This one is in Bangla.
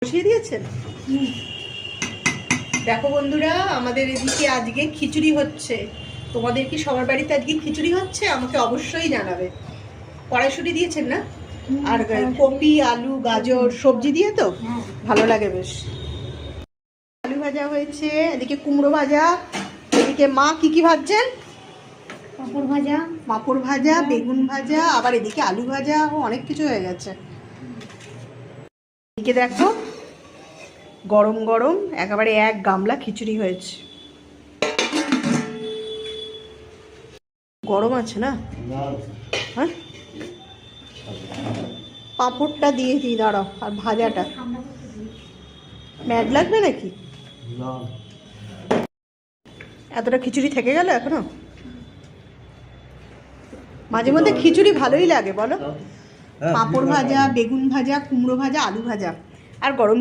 বসিয়ে দিয়েছেন। দেখো বন্ধুরা, আমাদের এদিকে আজকে খিচুড়ি হচ্ছে। তোমাদের কি সবার বাড়িতে আজকে খিচুড়ি হচ্ছে? আমাকে অবশ্যই জানাবে। কড়াইশুঁটি দিয়েছেন না? আর কপি, আলু, গাজর সবজি দিয়ে তো ভালো লাগে বেশ। আলু ভাজা হয়েছে, এদিকে কুমড়ো ভাজা, এদিকে মা কি কি ভাজছেন? পাঁপড় ভাজা, বেগুন ভাজা, আবার এদিকে আলু ভাজা, অনেক কিছু হয়ে গেছে। এদিকে দেখো গরম গরম একেবারে এক গামলা খিচুড়ি হয়েছে। গরম আছে না? হ্যাঁ, পাঁপড়টা দিয়ে দিই, দাঁড়াও। আর ভাজাটা ম্যাদ লাগবে নাকি? এতটা খিচুড়ি থেকে গেল এখনো? মাঝে মধ্যে খিচুড়ি ভালোই লাগে বলো। পাঁপড় ভাজা, বেগুন ভাজা, কুমড়ো ভাজা, আলু ভাজা আর গরম